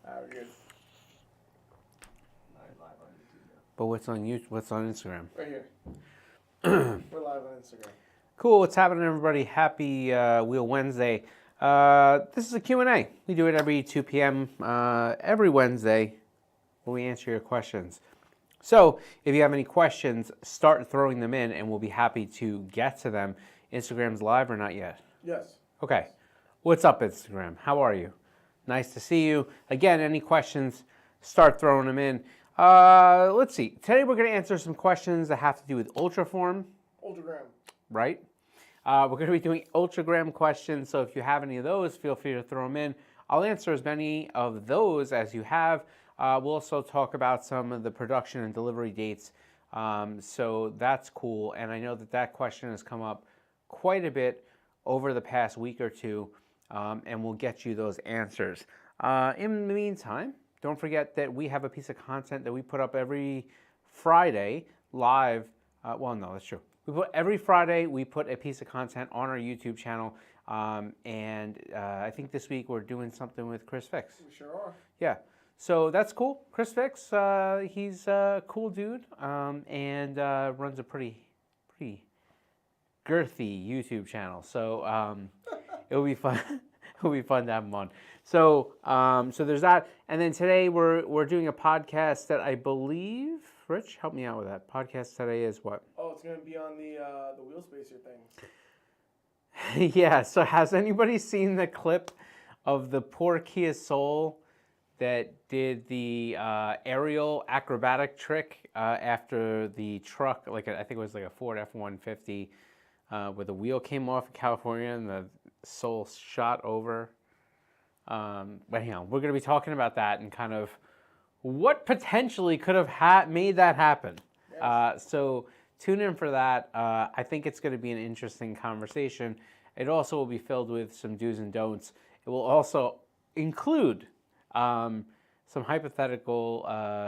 We're good. Live on YouTube now. But what's on YouTube? What's on Instagram? Right here. We're live on Instagram. Cool. What's happening, everybody? Happy Wheel Wednesday. This is a Q&A. We do it every 2 p.m. Every Wednesday when we answer your questions. So if you have any questions, start throwing them in, and we'll be happy to get to them. Instagram's live or not yet? Yes. Okay. What's up, Instagram? How are you? Nice to see you. Again, any questions, start throwing them in. Let's see. Today we're going to answer some questions that have to do with Ultraform. Ultragram. Right? We're going to be doing Ultragram questions, so if you have any of those, feel free to throw them in. I'll answer as many of those as you have. We'll also talk about some of the production and delivery dates, so that's cool. And I know that question has come up quite a bit over the past week or two, and we'll get you those answers. In the meantime, don't forget that we have a piece of content that we put up every Friday live. Well, no, that's true. Every Friday, we put a piece of content on our YouTube channel, and I think this week we're doing something with Chris Fix. We sure are. Yeah, so that's cool. Chris Fix, he's a cool dude, and runs a pretty girthy YouTube channel. So it'll be fun. It'll be fun to have him on. So so there's that. And then today we're doing a podcast that I believe, Rich, help me out with that. Podcast today is what? Oh, it's going to be on the wheel spacer thing. Yeah, so has anybody seen the clip of the poor Kia Soul that did the aerial acrobatic trick after the truck, I think it was like a Ford F-150, where the wheel came off in California and the Soul shot over? But hang on, we're going to be talking about that and kind of what potentially could have made that happen. Yes. So tune in for that. I think it's going to be an interesting conversation. It also will be filled with some do's and don'ts. It will also include some hypothetical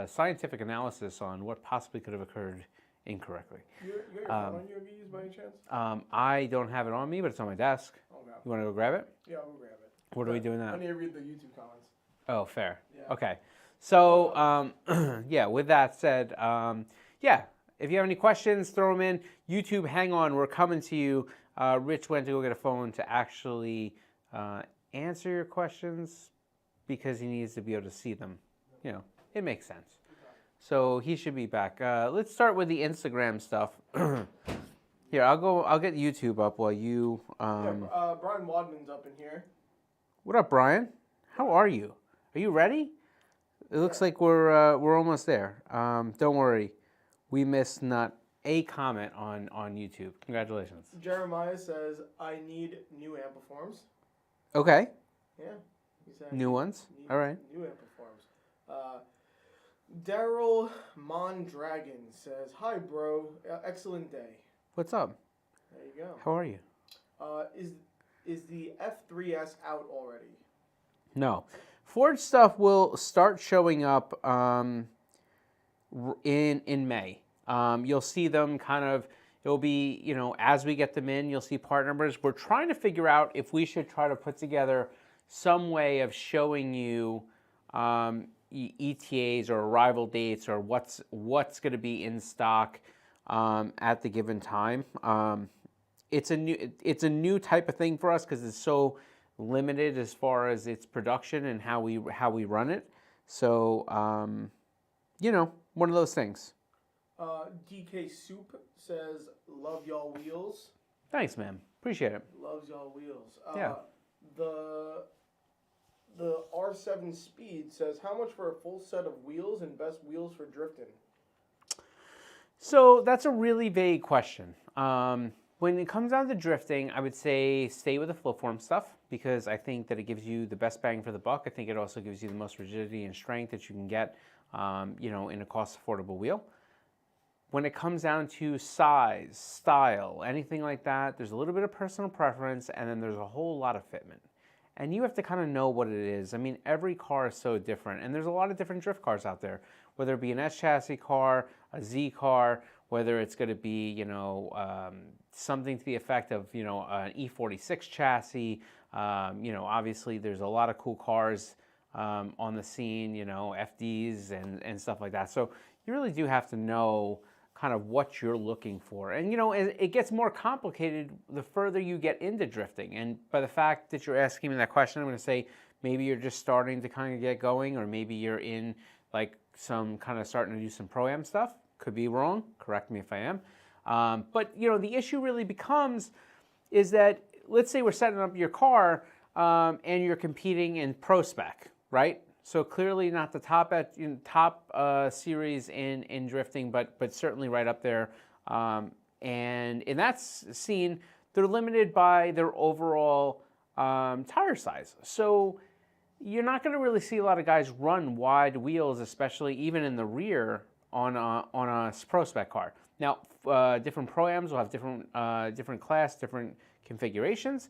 scientific analysis on what possibly could have occurred incorrectly. You got your phone on you, used by any chance? I don't have it on me, but it's on my desk. Oh, no. You want to go grab it? Yeah, I'll grab it. What are we doing now? I need to read the YouTube comments. Oh, fair. Yeah. Okay. So, yeah, with that said, yeah, if you have any questions, throw them in. YouTube, hang on, we're coming to you. Rich went to go get a phone to actually answer your questions because he needs to be able to see them. You know, it makes sense. So he should be back. Let's start with the Instagram stuff. Here, I'll get YouTube up while you... Brian Wadman's up in here. What up, Brian? How are you? Are you ready? It looks like we're almost there. Don't worry, we missed not a comment on YouTube. Congratulations. Jeremiah says, I need new ampliforms. Okay. Yeah. He said new ones? All right. New ampliforms. Daryl Mondragon says, hi, bro. Excellent day. What's up? There you go. How are you? Is the F3S out already? No. Ford stuff will start showing up in May. You'll see them kind of, it'll be, you know, as we get them in, you'll see part numbers. We're trying to figure out if we should try to put together some way of showing you ETAs or arrival dates or what's going to be in stock at the given time. It's a new type of thing for us because it's so limited as far as its production and how we run it. So, you know, one of those things. DK Soup says, love y'all wheels. Thanks, man. Appreciate it. Loves y'all wheels. Yeah. The R7 Speed says, how much for a full set of wheels and best wheels for drifting? So that's a really vague question. When it comes down to drifting, I would say stay with the Flowform stuff because I think that it gives you the best bang for the buck. I think it also gives you the most rigidity and strength that you can get, you know, in a cost-affordable wheel. When it comes down to size, style, anything like that, there's a little bit of personal preference, and then there's a whole lot of fitment. And you have to kind of know what it is. I mean, every car is so different, and there's a lot of different drift cars out there, whether it be an S chassis car, a Z car, whether it's going to be, you know, something to the effect of, you know, an E46 chassis. You know, obviously there's a lot of cool cars on the scene, you know, FDs and stuff like that. So you really do have to know kind of what you're looking for. And, you know, it gets more complicated the further you get into drifting. And by the fact that you're asking me that question, I'm going to say maybe you're just starting to kind of get going, or maybe you're in like some kind of starting to do some Pro-Am stuff. Could be wrong. Correct me if I am. But, you know, the issue really becomes is that, let's say we're setting up your car and you're competing in Pro Spec, right? So clearly not the top series in drifting, but certainly right up there. And in that scene, they're limited by their overall tire size. So you're not going to really see a lot of guys run wide wheels, especially even in the rear on a Pro Spec car. Now, different Pro-Ams will have different class, different configurations.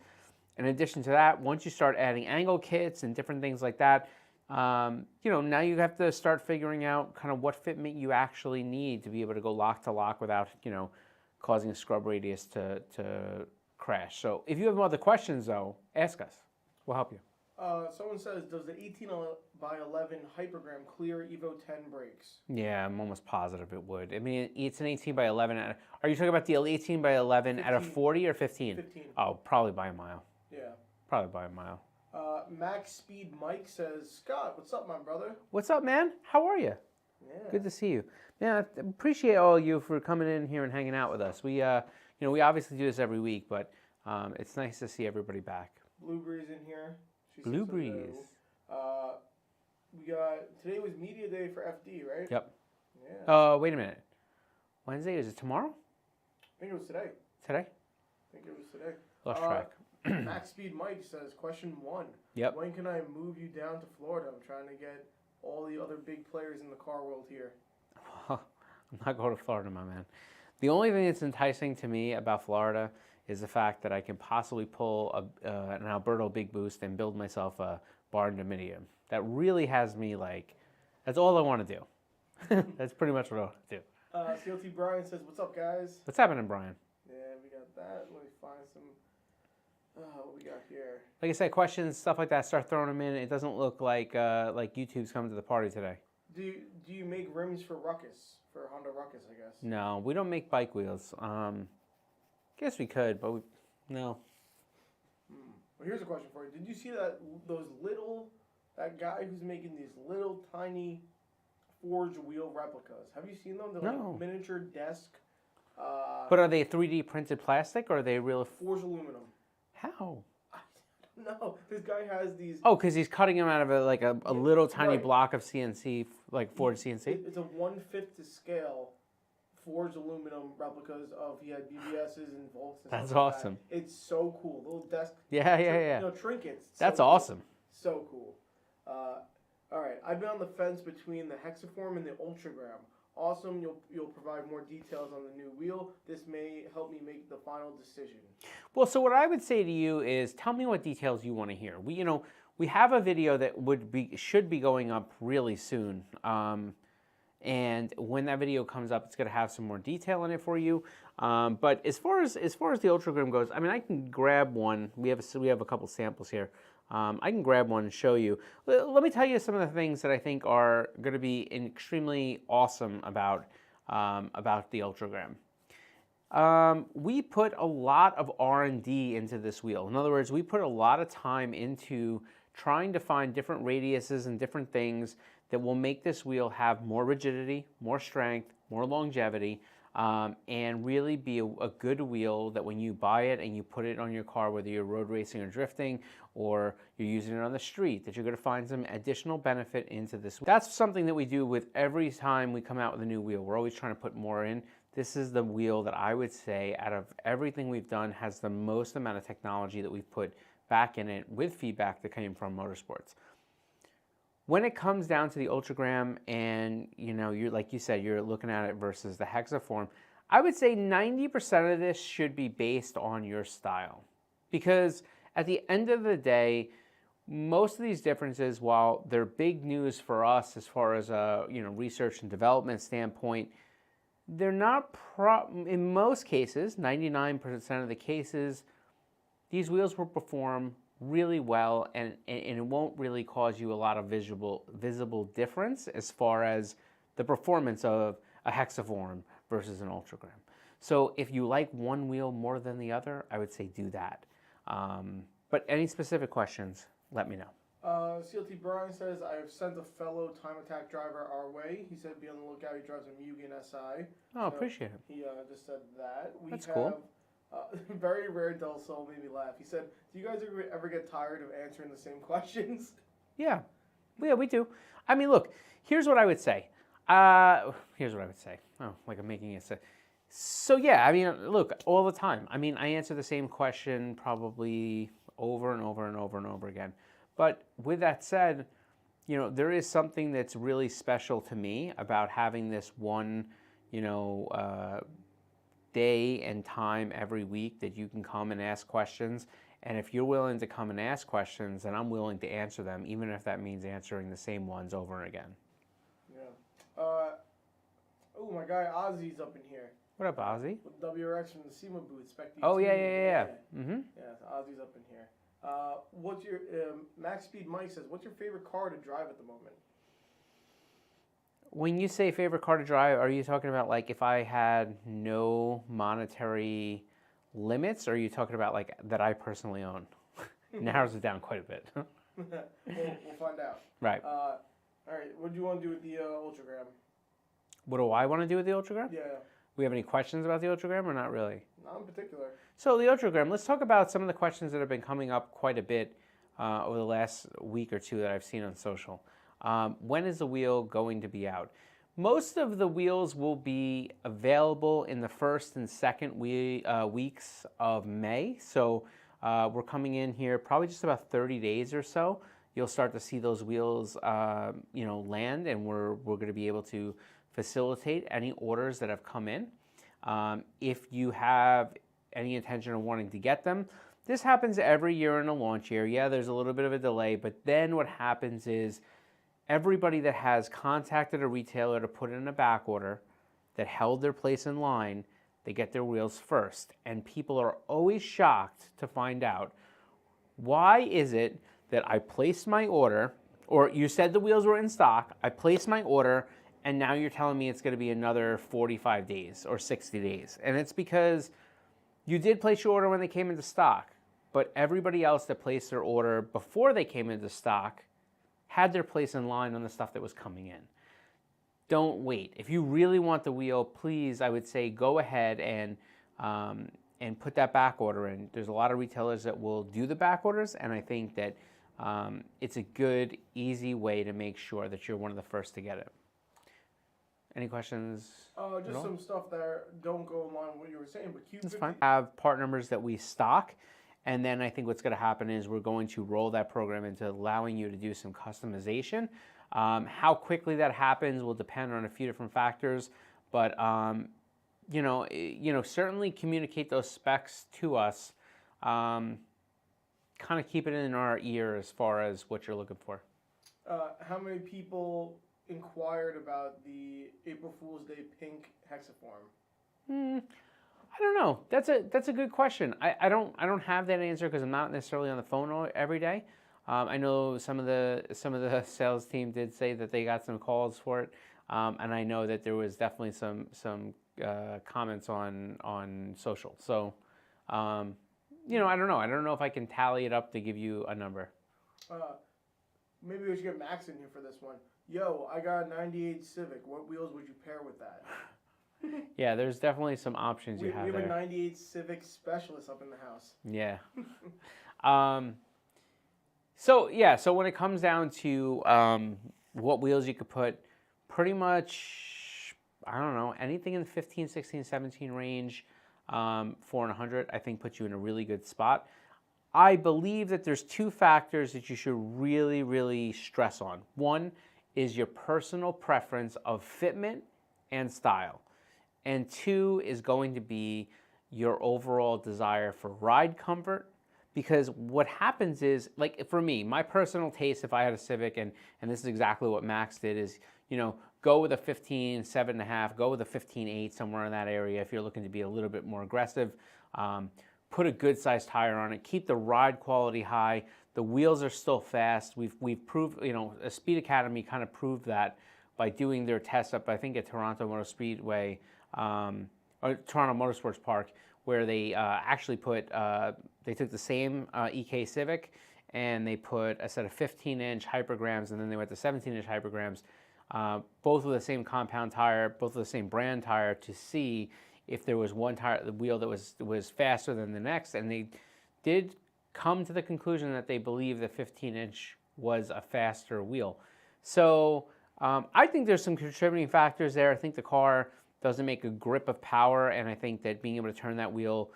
In addition to that, once you start adding angle kits and different things like that, you know, now you have to start figuring out kind of what fitment you actually need to be able to go lock to lock without, you know, causing a scrub radius to crash. So if you have other questions, though, ask us. We'll help you. Someone says, does the 18x11 Hypergram clear Evo 10 brakes? Yeah, I'm almost positive it would. I mean, it's an 18x11. Are you talking about the 18x11 at a 40 or 15? 15. Oh, probably by a mile. Yeah. Probably by a mile. Max Speed Mike says, Scott, what's up, my brother? What's up, man? How are you? Yeah. Good to see you. Man, I appreciate all of you for coming in here and hanging out with us. We, you know, we obviously do this every week, but it's nice to see everybody back. Blue Breeze in here. Blue Breeze. We got, today was Media Day for FD, right? Yep. Yeah. Wait a minute. Wednesday? Is it tomorrow? I think it was today. Today? I think it was today. Lost track. Max Speed Mike says, question 1. Yep. When can I move you down to Florida? I'm trying to get all the other big players in the car world here. I'm not going to Florida, my man. The only thing that's enticing to me about Florida is the fact that I can possibly pull an Alberto Big Boost and build myself a barn dominium. That really has me like, that's all I want to do. That's pretty much what I want to do. CLT Brian says, what's up, guys? What's happening, Brian? Yeah, we got that. Let me find some, what we got here. Like I said, questions, stuff like that, start throwing them in. It doesn't look like YouTube's coming to the party today. Do you make rims for Ruckus, for Honda Ruckus, I guess? No, we don't make bike wheels. Guess we could, but no. Well, here's a question for you. Did you see that guy who's making these little tiny forged wheel replicas? Have you seen them? They're No. like miniature desk. But are they 3D printed plastic or are they real? Forged aluminum. How? No, this guy has these. Oh, because he's cutting them out of a little tiny right. block of CNC, like forged CNC? It's a 1/5 to scale forged aluminum replicas of, he had BBSs and Volks and That's stuff like awesome. that. It's so cool. Little desk. Yeah. You know, trinkets. That's so awesome. Cool. So cool. All right, I've been on the fence between the Hexaform and the Ultragram. Awesome, you'll provide more details on the new wheel. This may help me make the final decision. Well, so what I would say to you is, tell me what details you want to hear. We have a video that should be going up really soon. And when that video comes up, it's going to have some more detail in it for you. But as far as the Ultragram goes, I mean, I can grab one. We have a couple samples here. I can grab one and show you. Let me tell you some of the things that I think are going to be extremely awesome about the Ultragram. We put a lot of R&D into this wheel. In other words, we put a lot of time into trying to find different radiuses and different things that will make this wheel have more rigidity, more strength, more longevity, and really be a good wheel that when you buy it and you put it on your car, whether you're road racing or drifting, or you're using it on the street, that you're going to find some additional benefit into this. That's something that we do with every time we come out with a new wheel. We're always trying to put more in. This is the wheel that I would say, out of everything we've done, has the most amount of technology that we've put back in it with feedback that came from motorsports. When it comes down to the Ultragram and, you're like you said, you're looking at it versus the Hexaform, I would say 90% of this should be based on your style. Because at the end of the day, most of these differences, while they're big news for us as far as a research and development standpoint, they're not, in most cases, 99% of the cases, these wheels will perform really well, and it won't really cause you a lot of visible difference as far as the performance of a hexaform versus an ultragram. So if you like one wheel more than the other, I would say do that. But any specific questions, let me know. CLT Brian says, I have sent a fellow Time Attack driver our way. He said be on the lookout. He drives a Mugen SI. Oh, so appreciate it. He just said that. That's cool. Very rare dull soul made me laugh. He said, do you guys ever get tired of answering the same questions? Yeah, we do. I mean, look, here's what I would say. Oh, like I'm making it say. So yeah, I mean, look, all the time. I mean, I answer the same question probably over and over and over and over again. But with that said, you know, there is something that's really special to me about having this one, you know, day and time every week that you can come and ask questions. And if you're willing to come and ask questions, then I'm willing to answer them, even if that means answering the same ones over and again. Yeah. Oh, my guy Ozzy's up in here. What up, Ozzy? With WRX from the SEMA booth. Oh, yeah. Mm-hmm. Yeah, so Ozzy's up in here. What's your Max Speed Mike says, what's your favorite car to drive at the moment? When you say favorite car to drive, are you talking about like if I had no monetary limits, or are you talking about like that I personally own? Narrows it down quite a bit. we'll find out. Right. All right, what do you want to do with the Ultragram? What do I want to do with the Ultragram? Yeah. We have any questions about the Ultragram or not really? Not in particular. So the Ultragram, let's talk about some of the questions that have been coming up quite a bit over the last week or two that I've seen on social. When is the wheel going to be out? Most of the wheels will be available in the first and second weeks of May. So we're coming in here probably just about 30 days or so. You'll start to see those wheels, you know, land, and we're going to be able to facilitate any orders that have come in. If you have any intention of wanting to get them, this happens every year in a launch year. Yeah, there's a little bit of a delay, but then what happens is everybody that has contacted a retailer to put in a back order that held their place in line, they get their wheels first. And people are always shocked to find out, why is it that I placed my order, or you said the wheels were in stock, I placed my order, and now you're telling me it's going to be another 45 days or 60 days. And it's because you did place your order when they came into stock, but everybody else that placed their order before they came into stock had their place in line on the stuff that was coming in. Don't wait. If you really want the wheel, please, I would say go ahead and put that back order in. There's a lot of retailers that will do the back orders, and I think that it's a good, easy way to make sure that you're one of the first to get it. Any questions? Just some stuff that don't go along with what you were saying, but Q50. That's fine. We have part numbers that we stock, and then I think what's going to happen is we're going to roll that program into allowing you to do some customization. How quickly that happens will depend on a few different factors, but you know, certainly communicate those specs to us. Kind of keep it in our ear as far as what you're looking for. How many people inquired about the April Fool's Day pink hexaform? I don't know. That's a good question. I don't have that answer because I'm not necessarily on the phone every day. I know some of the sales team did say that they got some calls for it, and I know that there was definitely some comments on social. So, you know, I don't know. I don't know if I can tally it up to give you a number. Maybe we should get Max in here for this one. Yo, I got a 98 Civic. What wheels would you pair with that? Yeah, there's definitely some options you have there. We have a 98 Civic specialist up in the house. Yeah. So when it comes down to what wheels you could put, pretty much, I don't know, anything in the 15, 16, 17 range, 4 and 100, I think puts you in a really good spot. I believe that there's two factors that you should really, really stress on. One is your personal preference of fitment and style. And two is going to be your overall desire for ride comfort. Because what happens is, like for me, my personal taste, if I had a Civic, and this is exactly what Max did, is, you know, go with a 15, 7.5, go with a 15.8, somewhere in that area if you're looking to be a little bit more aggressive. put a good sized tire on it, keep the ride quality high. The wheels are still fast. We've proved, a Speed Academy kind of proved that by doing their test up, I think, at Toronto Motor Speedway, or Toronto Motorsports Park, where they actually they took the same EK Civic and they put a set of 15-inch hypergrams, and then they went to 17-inch hypergrams, both with the same compound tire, both with the same brand tire, to see if there was one tire, the wheel that was faster than the next, and they did come to the conclusion that they believe the 15-inch was a faster wheel. So I think there's some contributing factors there. I think the car doesn't make a grip of power, and I think that being able to turn that wheel,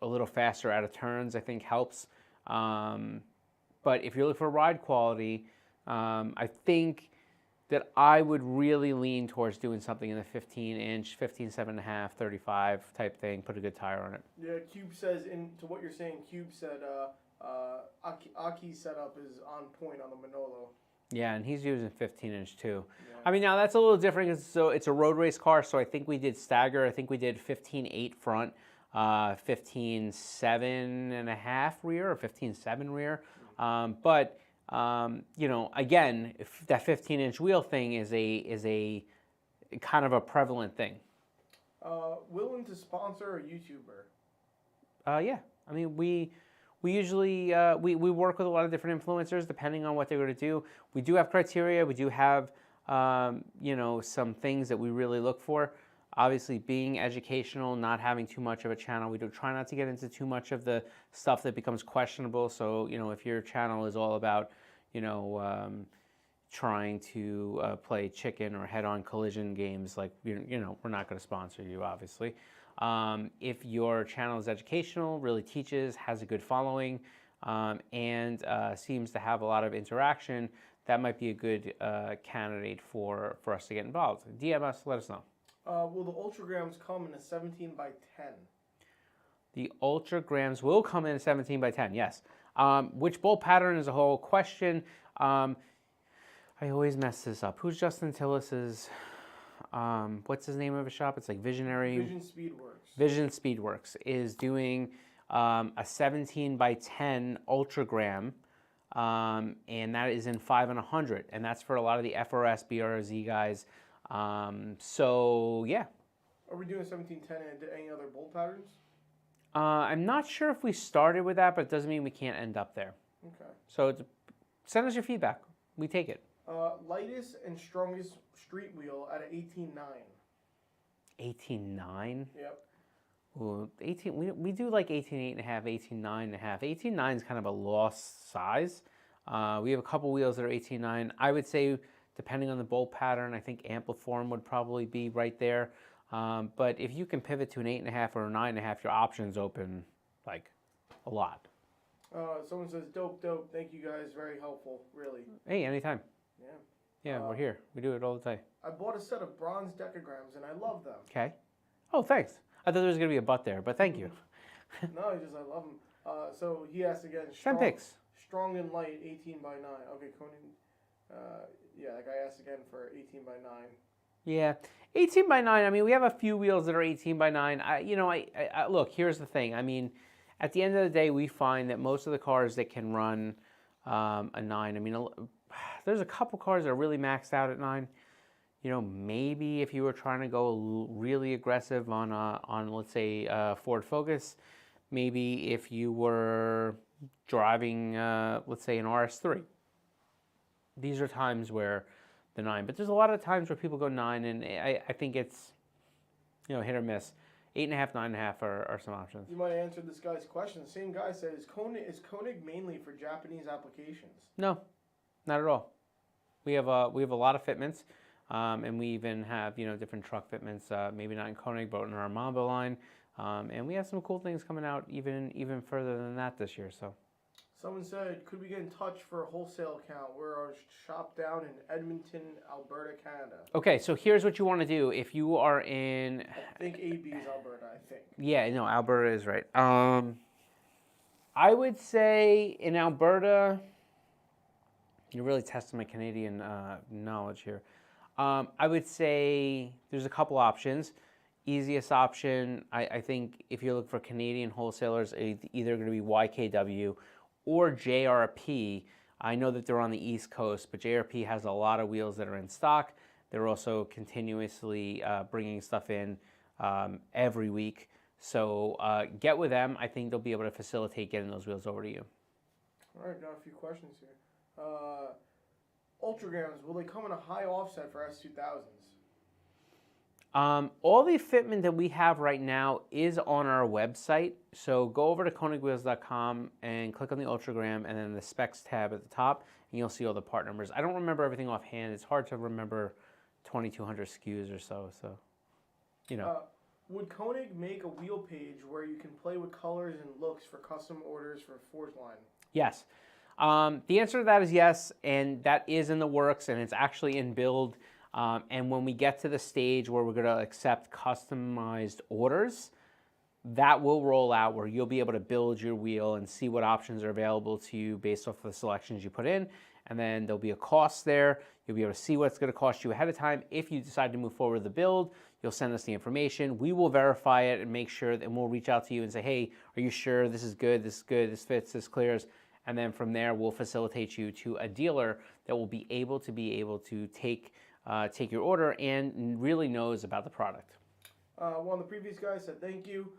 a little faster out of turns, I think helps. But if you're looking for ride quality, I think that I would really lean towards doing something in the 15-inch, 15, 7.5, 35 type thing, put a good tire on it. Yeah, Cube says, to what you're saying, Cube said Aki's setup is on point on the Manolo. Yeah, and he's using 15-inch too. Yeah. I mean, now that's a little different, so it's a road race car, so I think we did stagger. I think we did 15.8 front, 15.7.5 rear, or 15.7 rear. But again, if that 15-inch wheel thing is a kind of a prevalent thing. Willing to sponsor a YouTuber? Yeah, I mean, we usually we work with a lot of different influencers depending on what they're going to do. We do have criteria. We do have some things that we really look for. Obviously, being educational, not having too much of a channel. We do try not to get into too much of the stuff that becomes questionable. So, if your channel is all about, trying to play chicken or head-on collision games, like, we're not going to sponsor you, obviously. If your channel is educational, really teaches, has a good following, and seems to have a lot of interaction, that might be a good candidate for us to get involved. DM us, let us know. Will the Ultragrams come in a 17 by 10? The Ultragrams will come in a 17 by 10, yes. Which bolt pattern is a whole question. I always mess this up. Who's Justin Tillis's, what's his name of his shop? It's like Visionary. Vision Speedworks. Vision Speedworks is doing a 17 by 10 Ultragram, and that is in 5 and 100, and that's for a lot of the FRS, BRZ guys. So yeah. Are we doing 1710 and any other bolt patterns? I'm not sure if we started with that, but it doesn't mean we can't end up there. Okay. So send us your feedback. We take it. Lightest and strongest street wheel at an 18.9. 18.9? Yep. Ooh, 18. We do like 18.8.5, 18.9.5. 18.9 is kind of a lost size. We have a couple wheels that are 18.9. I would say, depending on the bolt pattern, I think Ampliform would probably be right there. But if you can pivot to an 8.5 or a 9.5, your options open like a lot. Someone says, dope. Thank you guys. Very helpful, really. Hey, anytime. Yeah. Yeah, we're here. We do it all the time. I bought a set of bronze decograms, and I love them. Okay. Oh, thanks. I thought there was going to be a butt there, but thank you. No, I love them. So he asked again. Send pics. Strong and light, 18 by 9. Okay, KONIG. Yeah, that guy asked again for 18 by 9. Yeah, 18 by 9. I mean, we have a few wheels that are 18 by 9. I look, here's the thing. I mean, at the end of the day, we find that most of the cars that can run a 9, I mean, there's a couple cars that are really maxed out at 9. Maybe if you were trying to go really aggressive on let's say, Ford Focus, maybe if you were driving, let's say, an RS3. These are times where the 9, but there's a lot of times where people go 9, and I think it's, hit or miss. 8.5, 9.5 are some options. You might have answered this guy's question. The same guy said, is KONIG mainly for Japanese applications? No, not at all. We have a lot of fitments, and we even have different truck fitments. Maybe not in KONIG, but in our Mamba line, and we have some cool things coming out even further than that this year. So. Someone said, could we get in touch for a wholesale account? We're our shop down in Edmonton, Alberta, Canada. Okay, so here's what you want to do. If you are in... I think AB is Alberta, I think. Yeah, no, Alberta is right. I would say in Alberta... You're really testing my Canadian knowledge here. I would say there's a couple options. easiest option, I think if you look for Canadian wholesalers, it's either going to be YKW or JRP. I know that they're on the East Coast, but JRP has a lot of wheels that are in stock. They're also continuously bringing stuff in every week. So get with them. I think they'll be able to facilitate getting those wheels over to you. All right, got a few questions here. Ultragrams, will they come in a high offset for S2000s? All the fitment that we have right now is on our website. So go over to konigwheels.com and click on the Ultragram and then the specs tab at the top, and you'll see all the part numbers. I don't remember everything offhand. It's hard to remember 2,200 SKUs or so. So, you know. Would Konig make a wheel page where you can play with colors and looks for custom orders for Forge Line? Yes. The answer to that is yes, and that is in the works, and it's actually in build. And when we get to the stage where we're going to accept customized orders, that will roll out where you'll be able to build your wheel and see what options are available to you based off of the selections you put in. And then there'll be a cost there. You'll be able to see what it's going to cost you ahead of time. If you decide to move forward with the build, you'll send us the information. We will verify it and make sure that, and we'll reach out to you and say, hey, are you sure this is good, this fits, this clears? And then from there, we'll facilitate you to a dealer that will be able to take your order and really knows about the product. One of the previous guys said thank you.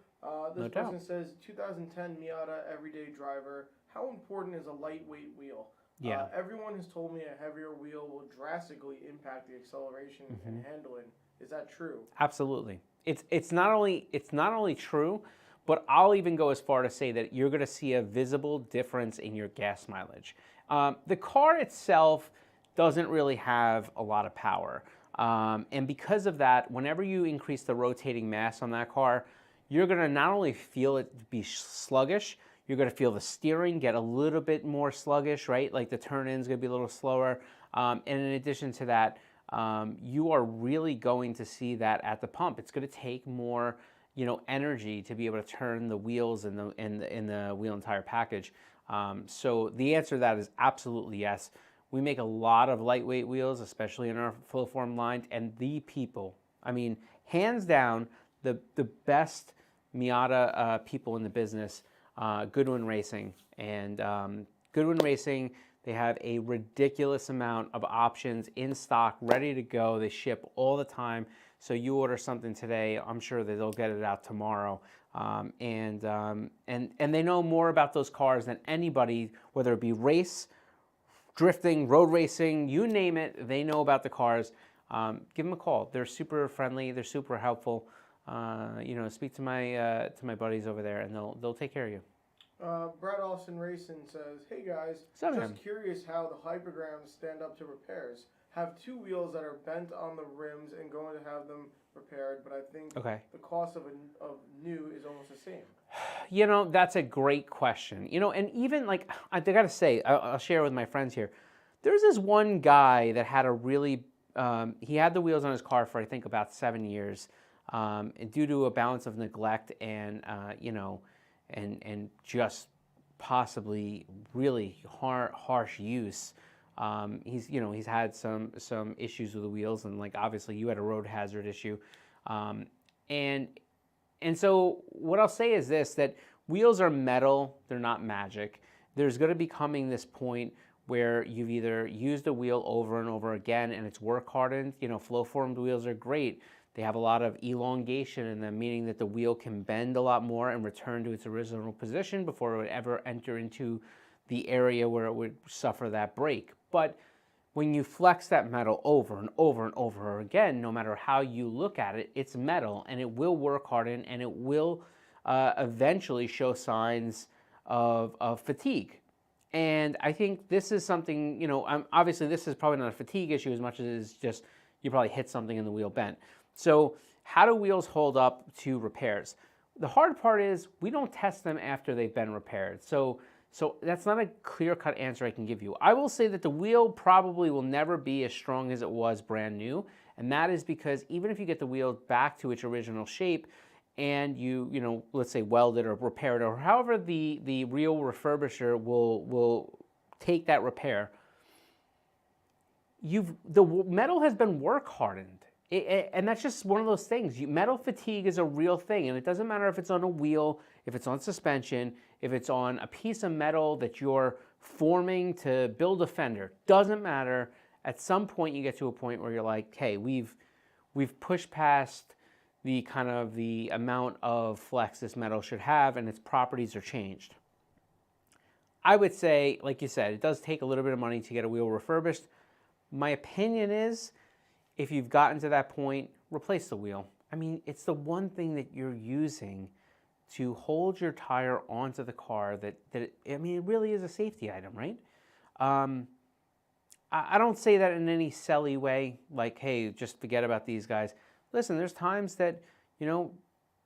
This No person doubt. says 2010 Miata everyday driver. How important is a lightweight wheel? Yeah. Everyone has told me a heavier wheel will drastically impact the acceleration and handling. Is that true? Absolutely. It's not only true, but I'll even go as far to say that you're going to see a visible difference in your gas mileage. The car itself doesn't really have a lot of power. And because of that, whenever you increase the rotating mass on that car, you're going to not only feel it be sluggish, you're going to feel the steering get a little bit more sluggish, right? Like the turn-in's going to be a little slower. And in addition to that, you are really going to see that at the pump. It's going to take more, energy to be able to turn the wheels in the wheel and tire package. So the answer to that is absolutely yes. We make a lot of lightweight wheels, especially in our Flowform line, and hands down, the best Miata people in the business, Goodwin Racing. And Goodwin Racing, they have a ridiculous amount of options in stock, ready to go. They ship all the time. So you order something today, I'm sure that they'll get it out tomorrow. And they know more about those cars than anybody, whether it be race, drifting, road racing, you name it, they know about the cars. Give them a call. They're super friendly. They're super helpful. Speak to my buddies over there, and they'll take care of you. Brad Austin Racing says, hey guys, just curious how the hypergrams stand up to repairs. Have two wheels that are bent on the rims and going to have them repaired, but I think the cost of new is almost the same. That's a great question. And even I gotta say, I'll share with my friends here. There's this one guy that had a really, he had the wheels on his car for I think about 7 years, due to a balance of neglect and and just possibly really harsh use. He's had some issues with the wheels, and obviously you had a road hazard issue, and so what I'll say is this, that wheels are metal, they're not magic. There's going to be coming this point where you've either used a wheel over and over again and it's work hardened. Flow-formed wheels are great. They have a lot of elongation in them, meaning that the wheel can bend a lot more and return to its original position before it would ever enter into the area where it would suffer that break. But when you flex that metal over and over and over again, no matter how you look at it, it's metal and it will work harden and it will eventually show signs of fatigue. And I think this is something, obviously this is probably not a fatigue issue as much as it is just you probably hit something and the wheel bent. So how do wheels hold up to repairs? The hard part is we don't test them after they've been repaired. So that's not a clear-cut answer I can give you. I will say that the wheel probably will never be as strong as it was brand new, and that is because even if you get the wheel back to its original shape and you let's say weld it or repair it or however the real refurbisher will take that repair, the metal has been work hardened. And that's just one of those things. Metal fatigue is a real thing, and it doesn't matter if it's on a wheel, if it's on suspension, if it's on a piece of metal that you're forming to build a fender. Doesn't matter. At some point, you get to a point where you're like, hey, we've pushed past the kind of the amount of flex this metal should have, and its properties are changed. I would say, like you said, it does take a little bit of money to get a wheel refurbished. My opinion is, if you've gotten to that point, replace the wheel. I mean, it's the one thing that you're using to hold your tire onto the car it really is a safety item, right? I don't say that in any silly way, like, hey, just forget about these guys. Listen, there's times that,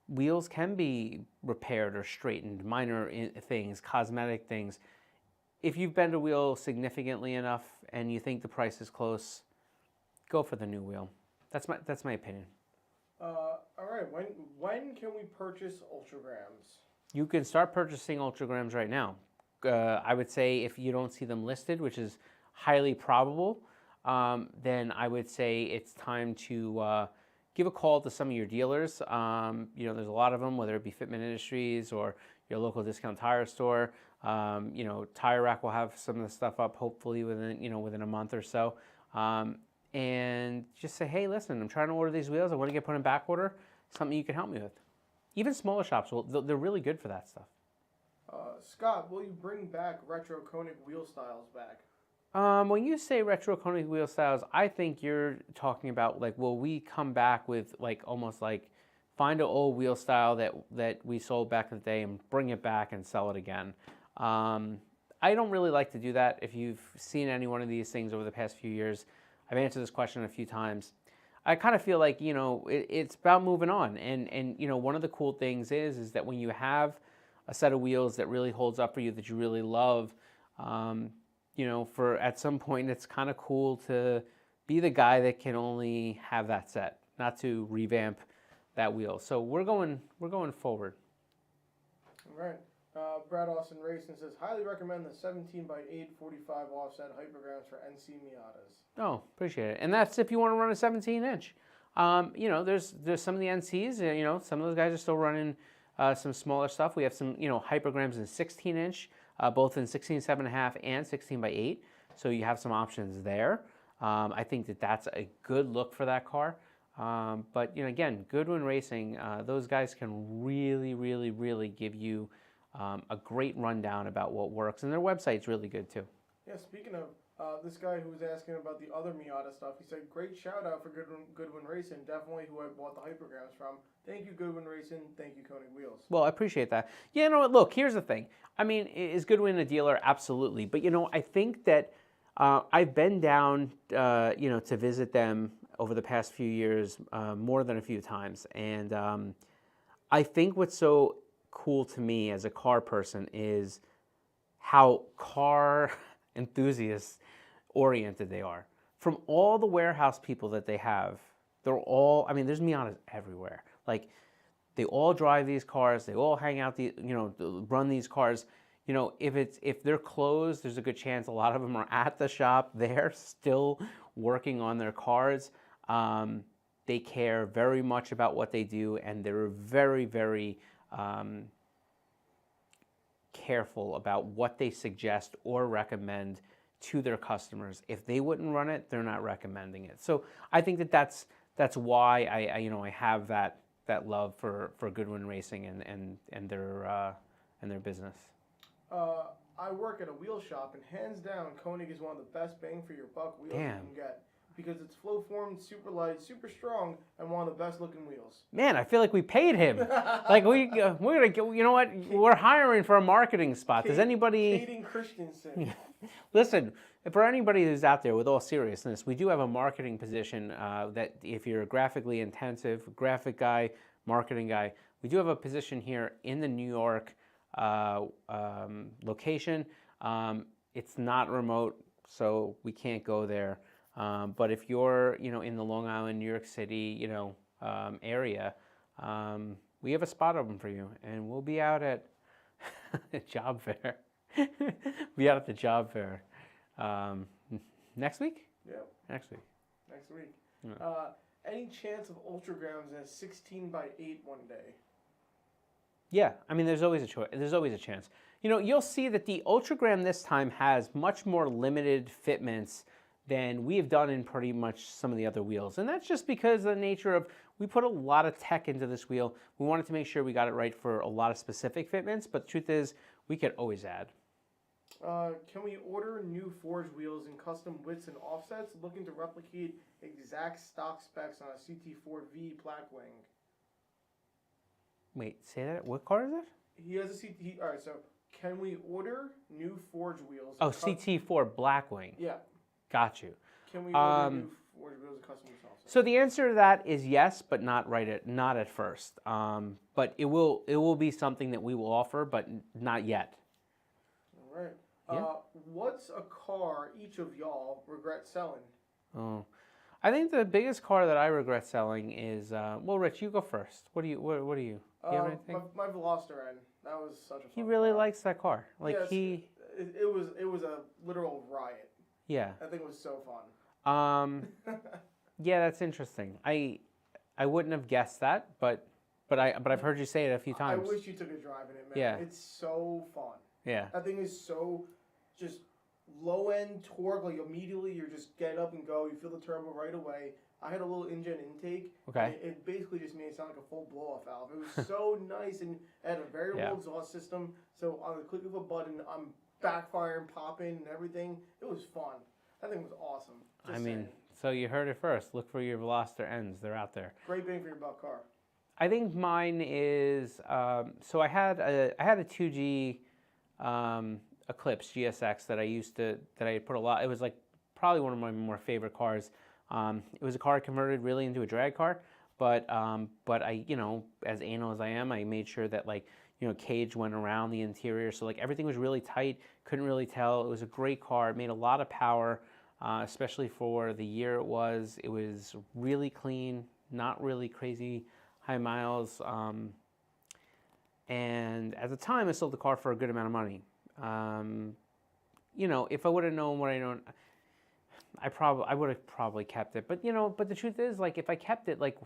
wheels can be repaired or straightened, minor things, cosmetic things. If you've bent a wheel significantly enough and you think the price is close, go for the new wheel. That's my opinion. All right. When can we purchase Ultragrams? You can start purchasing Ultragrams right now. I would say if you don't see them listed, which is highly probable, then I would say it's time to give a call to some of your dealers. There's a lot of them, whether it be Fitment Industries or your local discount tire store. Tire Rack will have some of the stuff up hopefully within a month or so. And just say, hey, listen, I'm trying to order these wheels. I want to get put in back order. Something you can help me with. Even smaller shops, they're really good for that stuff. Scott, will you bring back retro KONIG wheel styles back? When you say retro KONIG wheel styles, I think you're talking about, like, will we come back with, like, almost like find an old wheel style that we sold back in the day and bring it back and sell it again. I don't really like to do that. If you've seen any one of these things over the past few years, I've answered this question a few times. I kind of feel like, it's about moving on. And one of the cool things is that when you have a set of wheels that really holds up for you, that you really love, for at some point, it's kind of cool to be the guy that can only have that set, not to revamp that wheel. So we're going forward. All right. Brad Austin Racing says, highly recommend the 17x8 45 offset hypergrams for NC Miatas. Oh, appreciate it. And that's if you want to run a 17-inch. There's some of the NCs, some of those guys are still running some smaller stuff. We have some, hypergrams in 16-inch, both in 16.7.5 and 16x8. So you have some options there. I think that's a good look for that car. But, again, Goodwin Racing, those guys can really, really, really give you a great rundown about what works. And their website's really good, too. Yeah, speaking of this guy who was asking about the other Miata stuff, he said, great shout out for Goodwin Racing, definitely who I bought the hypergrams from. Thank you, Goodwin Racing. Thank you, KONIG Wheels. Well, I appreciate that. Yeah, look, here's the thing. I mean, is Goodwin a dealer? Absolutely. But, I think that I've been down, to visit them over the past few years more than a few times. And I think what's so cool to me as a car person is how car enthusiasts oriented they are. From all the warehouse people that they have, there's Miatas everywhere. Like, they all drive these cars, they all hang out, run these cars. If they're closed, there's a good chance a lot of them are at the shop. They're still working on their cars. They care very much about what they do, and they're very, very careful about what they suggest or recommend to their customers. If they wouldn't run it, they're not recommending it. So I think that's why I have that love for Goodwin Racing and their business. I work at a wheel shop, and hands down, KONIG is one of the best bang for your buck wheels you can get. Because it's flow formed, super light, super strong, and one of the best looking wheels. Man, I feel like we paid him. Like we're gonna get. You know what? We're hiring for a marketing spot. Does anybody? Hayden Christensen. Listen, for anybody who's out there, with all seriousness, we do have a marketing position that if you're a graphically intensive graphic guy, marketing guy, we do have a position here in the New York location. It's not remote, so we can't go there. But if you're, in the Long Island, New York City, area, we have a spot open for you, and we'll be out at job fair. Be out at the job fair next week. Yeah. Next week. Next week. Yeah. any chance of ultragrams in a 16x8 one day? Yeah, I mean, there's always a choice. There's always a chance. You know, you'll see that the Ultragram this time has much more limited fitments than we have done in pretty much some of the other wheels. And that's just because of the nature of, we put a lot of tech into this wheel. We wanted to make sure we got it right for a lot of specific fitments, but the truth is, we could always add. Can we order new forged wheels in custom widths and offsets, looking to replicate exact stock specs on a CT4V Blackwing? Wait, say that? What car is it? He has a CT. All right, so can we order new forged wheels? Oh, CT4 Blackwing. Yeah. Got you. Can we order new forged wheels in custom offsets? So the answer to that is yes, but not at first. But it will be something that we will offer, but not yet. All right. Yeah. What's a car each of y'all regret selling? Oh, I think the biggest car that I regret selling is well, Rich, you go first. What do you? You have anything? My Veloster N. That was such a fun He really car. likes that car. Like yes, it was a literal riot. Yeah. That thing was so fun. Yeah, that's interesting. I wouldn't have guessed that, but I've heard you say it a few times. I wish you took a drive in it, man. Yeah. It's so fun. Yeah. That thing is so just low end torque. Like immediately you're just get up and go. You feel the turbo right away. I had a little engine intake. Okay. It basically just made it sound like a full blow off valve. It was so nice, and it had a variable exhaust system. So on the click of a button, I'm backfiring, popping, and everything. It was fun. That thing was awesome. I mean, so you heard it first. Look for your Veloster N's. They're out there. Great bang for your buck car. I think mine is so I had a 2G Eclipse GSX that I put a lot. It was like probably one of my more favorite cars. It was a car converted really into a drag car, but I, you know, as anal as I am, I made sure that, like, you know, cage went around the interior, so like everything was really tight. Couldn't really tell. It was a great car. It made a lot of power, especially for the year it was. It was really clean, not really crazy high miles, and at the time I sold the car for a good amount of money. You know, if I would have known what I know, I would have probably kept it. But, you know, but the truth is, like, if I kept it, like,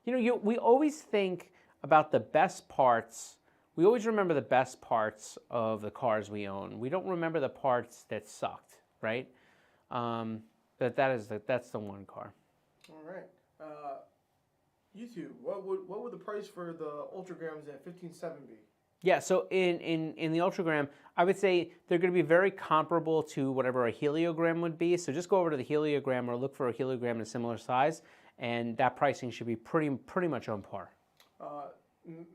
you know, we always think about the best parts. We always remember the best parts of the cars we own. We don't remember the parts that sucked, right? But that's the one car. All right. You two, what would the price for the Ultragrams at 15.7 be? Yeah, so in the Ultragram, I would say they're going to be very comparable to whatever a Heliogram would be. So just go over to the Heliogram or look for a Heliogram in a similar size, and that pricing should be pretty much on par.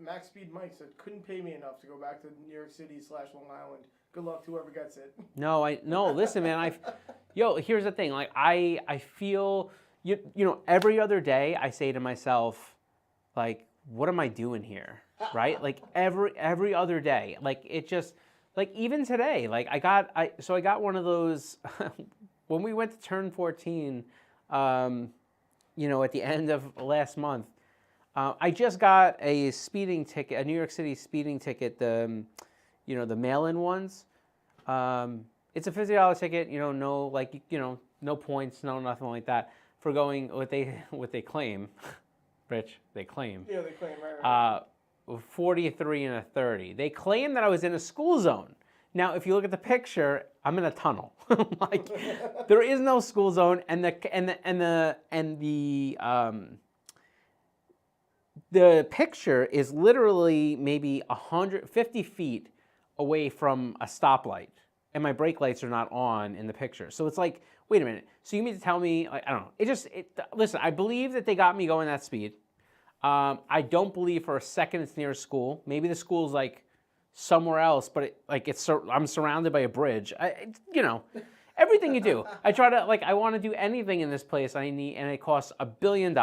Max Speed Mike said, couldn't pay me enough to go back to New York City / Long Island. Good luck to whoever gets it. No, listen, man. Here's the thing. Like, I feel, you know, every other day I say to myself, like, what am I doing here? Right? Like every other day. Like, it just, like, even today, like I got one of those when we went to turn 14, you know, at the end of last month. I just got a speeding ticket, a New York City speeding ticket, you know, the mail-in ones. It's a $50 ticket, you know, no, like, you know, no points, no nothing like that, for going what they claim, Rich, they claim. Yeah, they claim, right. 43 and a 30. They claim that I was in a school zone. Now, if you look at the picture, I'm in a tunnel. Like, there is no school zone, and the picture is literally maybe 150 feet away from a stoplight, and my brake lights are not on in the picture. So it's like, wait a minute. So you mean to tell me, like, I don't know. Listen, I believe that they got me going that speed. I don't believe for a second it's near a school. Maybe the school's like somewhere else, but I'm surrounded by a bridge. You know, everything you do. I try to, like, I want to do anything in this place and it costs $1 billion.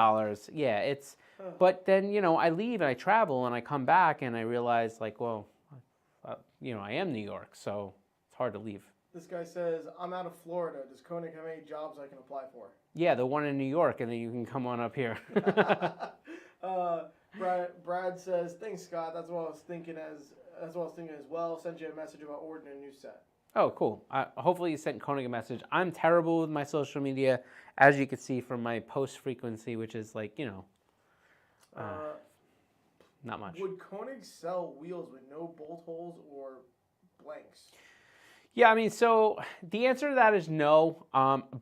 Yeah, it's, but then, you know, I leave and I travel and I come back and I realize, like, well, you know, I am New York, so it's hard to leave. This guy says, I'm out of Florida. Does Konig have any jobs I can apply for? Yeah, the one in New York, and then you can come on up here. Brad says, thanks, Scott. That's what I was thinking as well. Sent you a message about ordering a new set. Oh, cool. Hopefully you sent Koenig a message. I'm terrible with my social media, as you can see from my post frequency, which is like, not much. Would Koenig sell wheels with no bolt holes or blanks? Yeah, I mean, so the answer to that is no.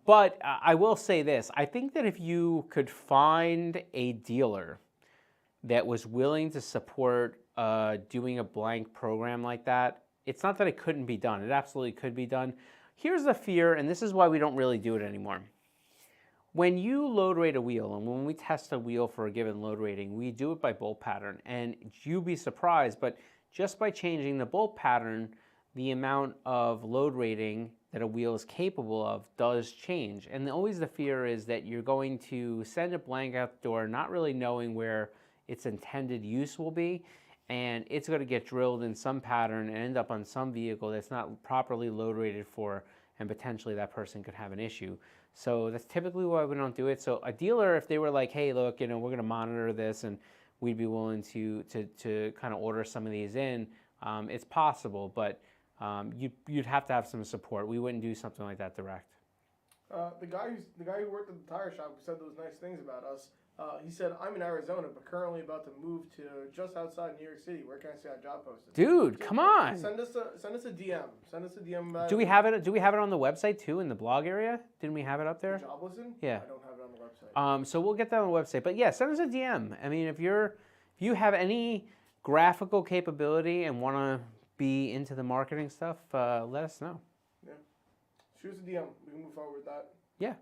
But I will say this. I think that if you could find a dealer that was willing to support doing a blank program like that, it's not that it couldn't be done. It absolutely could be done. Here's the fear, and this is why we don't really do it anymore. When you load rate a wheel, and when we test a wheel for a given load rating, we do it by bolt pattern. And you'd be surprised, but just by changing the bolt pattern, the amount of load rating that a wheel is capable of does change. And always the fear is that you're going to send a blank out the door not really knowing where its intended use will be, and it's going to get drilled in some pattern and end up on some vehicle that's not properly load rated for, and potentially that person could have an issue. So that's typically why we don't do it. So a dealer, if they were like, hey, look, we're going to monitor this and we'd be willing to kind of order some of these in, it's possible, but you'd have to have some support. We wouldn't do something like that direct. The guy who worked at the tire shop who said those nice things about us, he said, I'm in Arizona, but currently about to move to just outside New York City. Where can I see that job posted? Dude, come on. Send us a DM. Send us a DM about Do we have it? Do we have it on the website too, in the blog area? Didn't we have it up there? The job listing? Yeah. I don't have it on the website. So we'll get that on the website. But yeah, send us a DM. I mean, if you have any graphical capability and want to be into the marketing stuff, let us know. Yeah. Shoot us a DM. We can move forward with that. Yeah.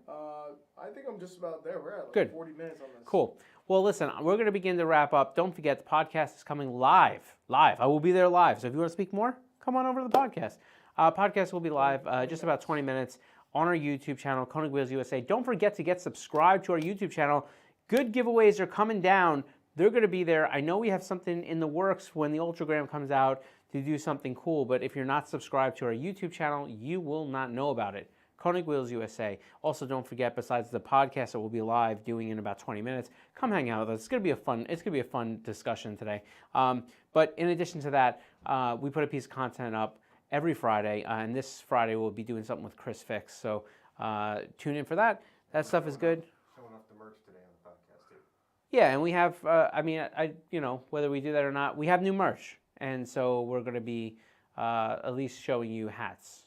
I think I'm just about there. We're at like Good. 40 minutes on this. Cool. Well, listen, we're going to begin to wrap up. Don't forget, the podcast is coming live. I will be there live. So if you want to speak more, come on over to the podcast. Podcast will be live just about 20 minutes on our YouTube channel, KONIG Wheels USA. Don't forget to get subscribed to our YouTube channel. Good giveaways are coming down. They're going to be there. I know we have something in the works when the Ultragram comes out to do something cool, but if you're not subscribed to our YouTube channel, you will not know about it. KONIG Wheels USA. Also, don't forget, besides the podcast that will be live doing in about 20 minutes, come hang out with us. It's gonna be a fun discussion today. But in addition to that, we put a piece of content up every Friday, and this Friday we'll be doing something with Chris Fix. So tune in for that. That stuff is good. Showing off the merch today on the podcast too. Yeah, and we have. Whether we do that or not, we have new merch, and so we're gonna be at least showing you hats.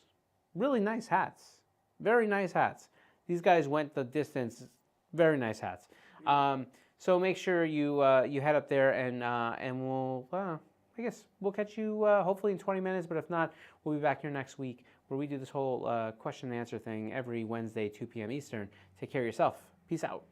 Really nice hats. Very nice hats. These guys went the distance. Very nice hats. So make sure you head up there and we'll I guess we'll catch you hopefully in 20 minutes. But if not, we'll be back here next week where we do this whole question and answer thing every Wednesday, 2 p.m. Eastern. Take care of yourself. Peace out.